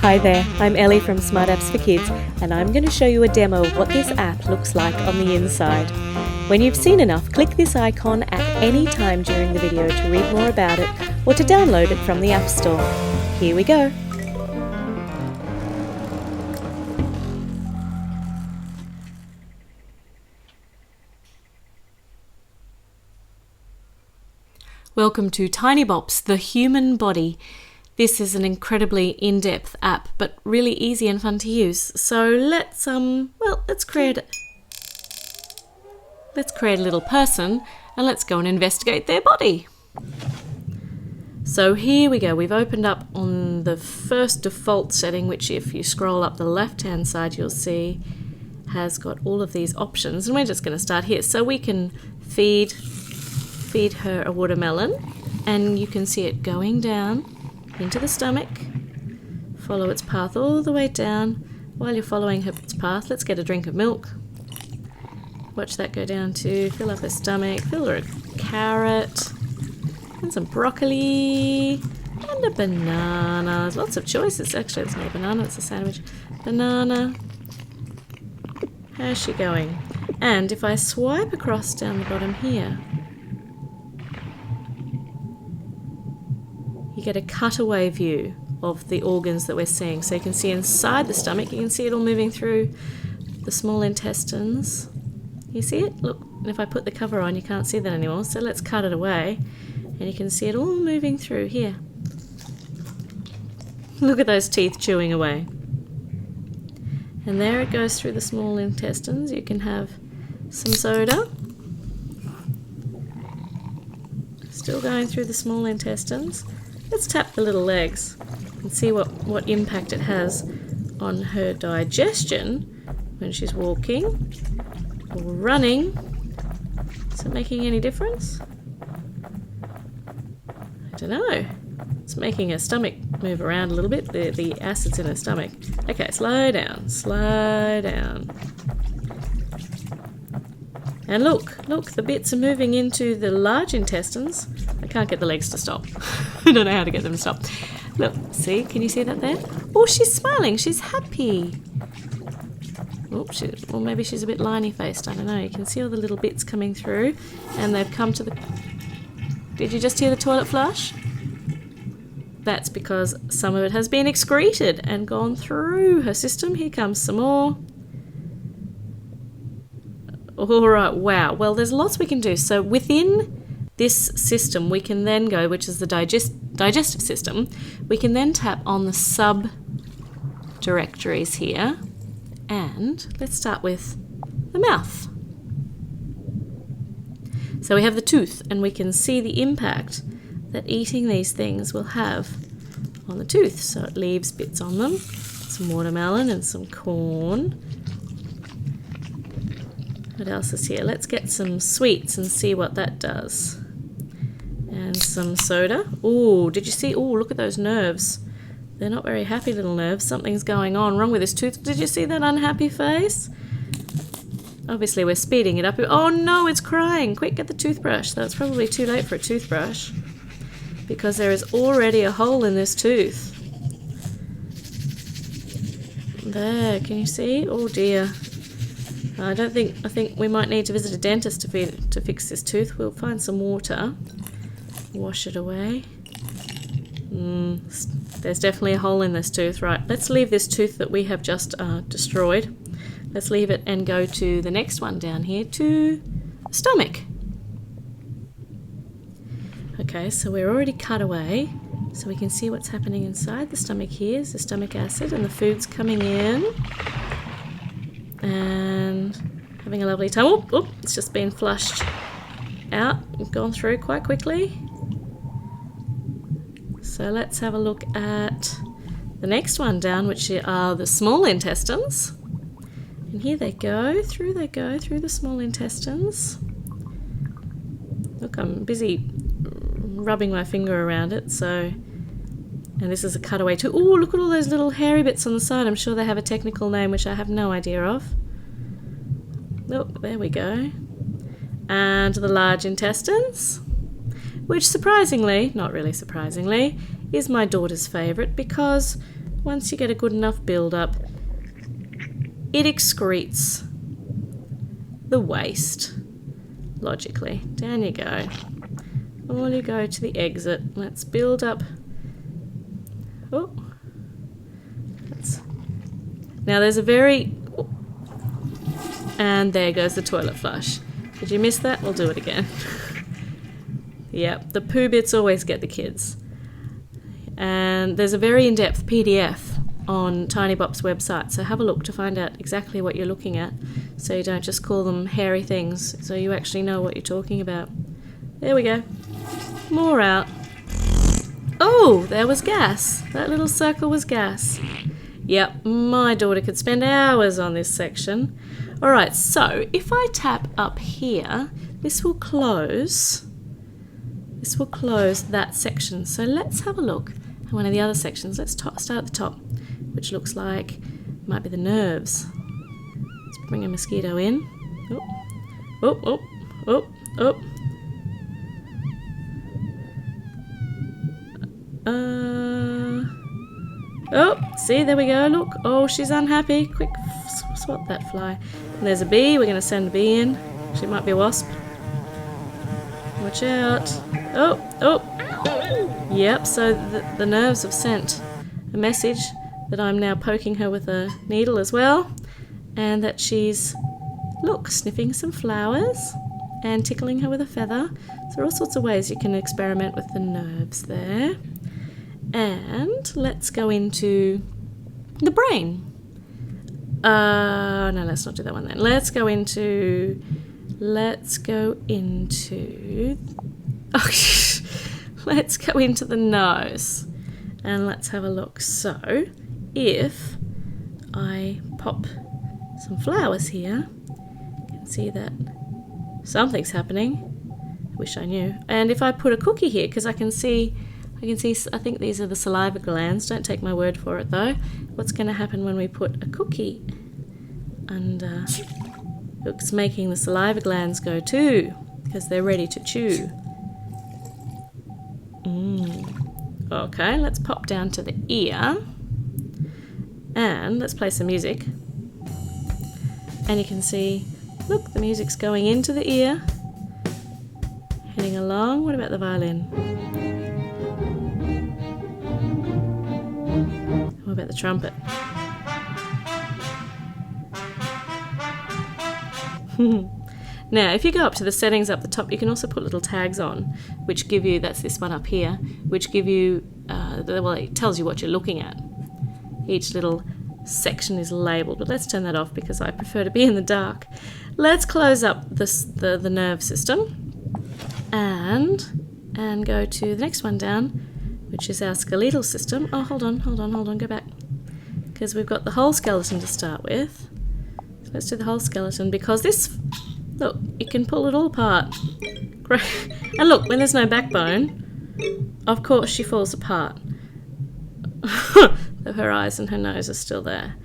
Hi there, I'm Ellie from Smart Apps for Kids, and I'm going to show you a demo of what this app looks like on the inside. When you've seen enough, click this icon at any time during the video to read more about it or to download it from the App Store. Here we go. Welcome to Tinybop's The Human Body. This is an incredibly in-depth app, but really easy and fun to use. So let's create a little person and let's go and investigate their body. So here we go. We've opened up on the first default setting, which if you scroll up the left-hand side, you'll see has got all of these options. And we're just going to start here. So we can feed her a watermelon, and you can see it going down into the stomach. Follow its path all the way down. While you're following its path, let's get a drink of milk. Watch that go down to fill up her stomach, fill her a carrot, and some broccoli, and a banana. There's lots of choices. Actually, it's not a banana, it's a sandwich. Banana. How's she going? And if I swipe across down the bottom here, you get a cutaway view of the organs that we're seeing. So you can see inside the stomach, you can see it all moving through the small intestines. You see it? Look, and if I put the cover on, you can't see that anymore. So let's cut it away, and you can see it all moving through here. Look at those teeth chewing away. And there it goes through the small intestines. You can have some soda. Still going through the small intestines. Let's tap the little legs and see what impact it has on her digestion when she's walking or running. Is it making any difference? I don't know. It's making her stomach move around a little bit, the acid's in her stomach. Okay, slow down, slow down. And look, the bits are moving into the large intestines. I can't get the legs to stop. I don't know how to get them to stop. Look, see, can you see that there? Oh, she's smiling, she's happy. Oops, or maybe she's a bit liney-faced, I don't know. You can see all the little bits coming through, and they've come to the... Did you just hear the toilet flush? That's because some of it has been excreted and gone through her system. Here comes some more. All right, wow. Well, there's lots we can do. So within this system, we can then go, which is the digestive system, we can then tap on the sub-directories here. And let's start with the mouth. So we have the tooth, and we can see the impact that eating these things will have on the tooth. So it leaves bits on them, some watermelon and some corn. What else is here? Let's get some sweets and see what that does. And some soda. Oh, did you see? Oh, look at those nerves. They're not very happy little nerves. Something's going on wrong with this tooth. Did you see that unhappy face? Obviously, we're speeding it up. Oh no, it's crying. Quick, get the toothbrush. That's probably too late for a toothbrush, because there is already a hole in this tooth. There, can you see? Oh dear. I think we might need to visit a dentist to fix this tooth. We'll find some water, wash it away. There's definitely a hole in this tooth. Right, let's leave this tooth that we have just destroyed. Let's leave it and go to the next one down here, to the stomach. Okay, so we're already cut away, so we can see what's happening inside the stomach. Here's the stomach acid, and the food's coming in. And having a lovely time. Oh, it's just been flushed out and gone through quite quickly. So let's have a look at the next one down, which are the small intestines. And here they go through the small intestines. Look, I'm busy rubbing my finger around it, and this is a cutaway too. Oh, look at all those little hairy bits on the side. I'm sure they have a technical name which I have no idea of. Look, there we go. And the large intestines, which surprisingly, not really surprisingly, is my daughter's favourite, because once you get a good enough build-up, it excretes the waste, logically. Down you go. Or you go to the exit. Let's build up. Oh. Now there's a very... And there goes the toilet flush. Did you miss that? We'll do it again. Yep, the poo bits always get the kids. And there's a very in-depth PDF on Tinybop's website, so have a look to find out exactly what you're looking at, so you don't just call them hairy things, so you actually know what you're talking about. There we go. More out. Oh, there was gas. That little circle was gas. Yep, my daughter could spend hours on this section. Alright, so if I tap up here, this will close that section. So let's have a look at one of the other sections. Let's start at the top, which looks like might be the nerves. Let's bring a mosquito in. Oh, oh, oh, oh, oh. Oh, see, there we go, look. Oh, she's unhappy. Quick, swat that fly. And there's a bee. We're going to send a bee in. She might be a wasp. Watch out. Oh, oh. Yep, so the nerves have sent a message that I'm now poking her with a needle as well, and that she's, look, sniffing some flowers and tickling her with a feather. So there are all sorts of ways you can experiment with the nerves there. And let's go into the brain. No, let's not do that one then. Let's go into let's go into the nose. And let's have a look. So, if I pop some flowers here, you can see that something's happening. I wish I knew. And if I put a cookie here, because I can see, I think these are the saliva glands. Don't take my word for it though. What's going to happen when we put a cookie under? It's making the saliva glands go too, because they're ready to chew. Okay, let's pop down to the ear. And let's play some music. And you can see, look, the music's going into the ear. Heading along. What about the violin? What about the trumpet? Now, if you go up to the settings up the top, you can also put little tags on, which give you, that's this one up here, which give you, well, it tells you what you're looking at. Each little section is labelled, but let's turn that off because I prefer to be in the dark. Let's close up the nerve system and go to the next one down, which is our skeletal system. Oh, hold on, go back. Because we've got the whole skeleton to start with. So let's do the whole skeleton, because this, look, you can pull it all apart. Great. And look, when there's no backbone, of course she falls apart. Her eyes and her nose are still there.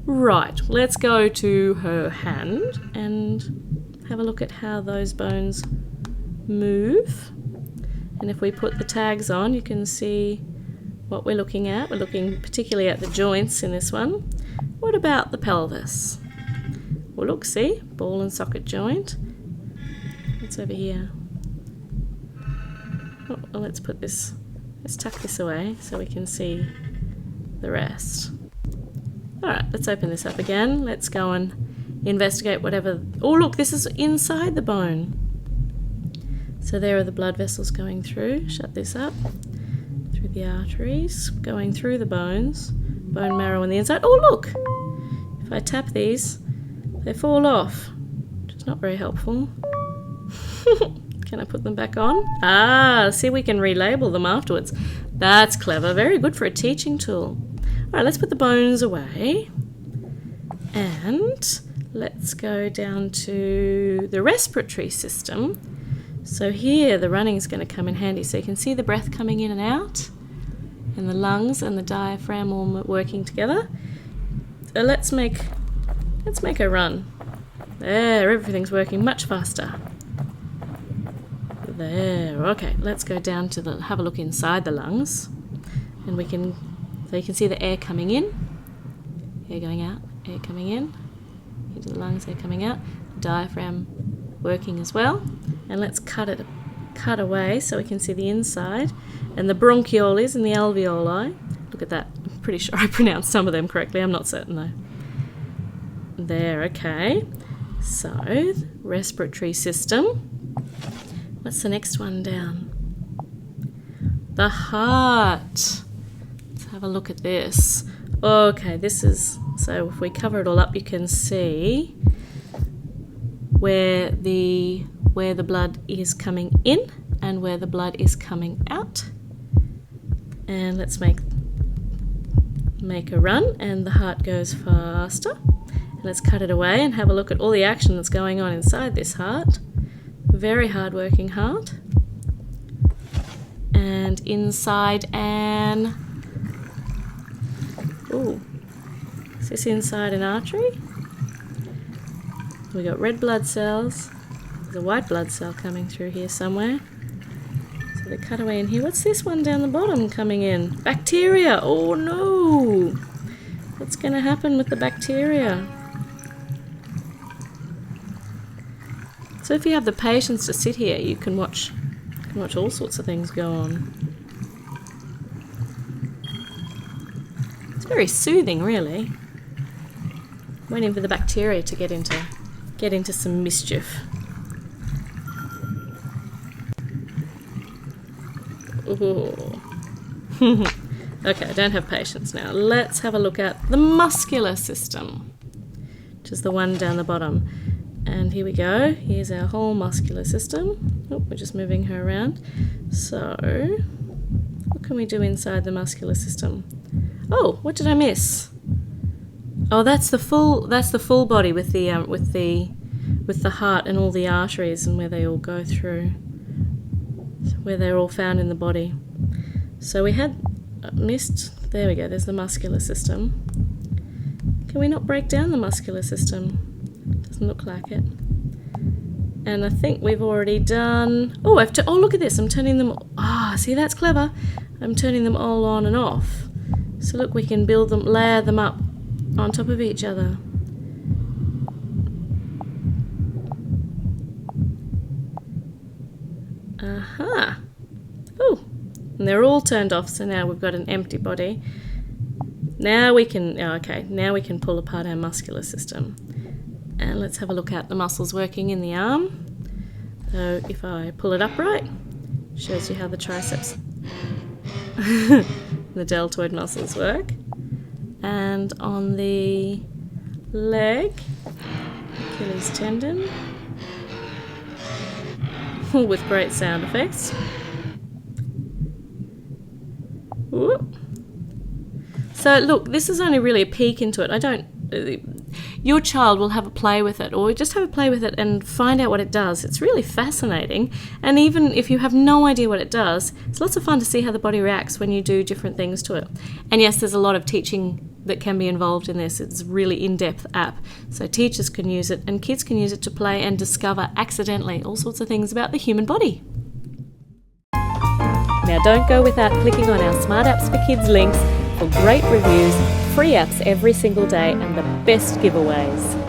Right, let's go to her hand and have a look at how those bones move. And if we put the tags on, you can see what we're looking at. We're looking particularly at the joints in this one. What about the pelvis? Well, look, see, ball and socket joint. What's over here? Oh, well, let's tuck this away so we can see the rest. Alright, let's open this up again. Let's go and investigate whatever... Oh, look, this is inside the bone. So there are the blood vessels going through. Shut this up. Through the arteries, going through the bones. Bone marrow on the inside. Oh, look! If I tap these, they fall off, which is not very helpful. Can I put them back on? Ah, see, we can relabel them afterwards. That's clever. Very good for a teaching tool. All right, let's put the bones away. And let's go down to the respiratory system. So here, the running is going to come in handy. So you can see the breath coming in and out, and the lungs and the diaphragm all working together. So let's make a run. There, everything's working much faster. There, okay, let's go down to have a look inside the lungs, and we can So you can see the air coming in, air going out, air coming in, into the lungs, air coming out, diaphragm working as well. And let's cut away so we can see the inside. And the bronchioles and the alveoli. Look at that. I'm pretty sure I pronounced some of them correctly. I'm not certain though. There, okay. So, respiratory system. What's the next one down? The heart. Let's have a look at this. Okay, this is, so if we cover it all up, you can see where the blood is coming in and where the blood is coming out. And let's make a run, and the heart goes faster. Let's cut it away and have a look at all the action that's going on inside this heart. Very hard working heart. And inside is this inside an artery? We got red blood cells. There's a white blood cell coming through here somewhere. So they cut away in here. What's this one down the bottom coming in? Bacteria. Oh no! What's going to happen with the bacteria? So if you have the patience to sit here, you can watch all sorts of things go on. It's very soothing, really. Waiting for the bacteria to get into some mischief. Ooh. Okay, I don't have patience now. Let's have a look at the muscular system, which is the one down the bottom. And here we go. Here's our whole muscular system. Oh, we're just moving her around. So, what can we do inside the muscular system? Oh, what did I miss? Oh, that's the full body with the heart and all the arteries and where they all go through, where they're all found in the body. So we had missed. There we go. There's the muscular system. Can we not break down the muscular system? Doesn't look like it. And I think we've already done... Oh, look at this. I'm turning them... see, that's clever. I'm turning them all on and off. So look, we can build them, layer them up on top of each other. Aha. Oh, and they're all turned off, so now we've got an empty body. Now we can... now we can pull apart our muscular system. And let's have a look at the muscles working in the arm. So if I pull it upright, shows you how the triceps, the deltoid muscles work. And on the leg, Achilles tendon, with great sound effects. Whoop. So look, this is only really a peek into it. Your child will have a play with it, or just have a play with it and find out what it does. It's really fascinating, and even if you have no idea what it does, it's lots of fun to see how the body reacts when you do different things to it. And yes, there's a lot of teaching that can be involved in this. It's a really in-depth app, so teachers can use it and kids can use it to play and discover accidentally all sorts of things about the human body. Now don't go without clicking on our Smart Apps for Kids links for great reviews, free apps every single day, and the best giveaways.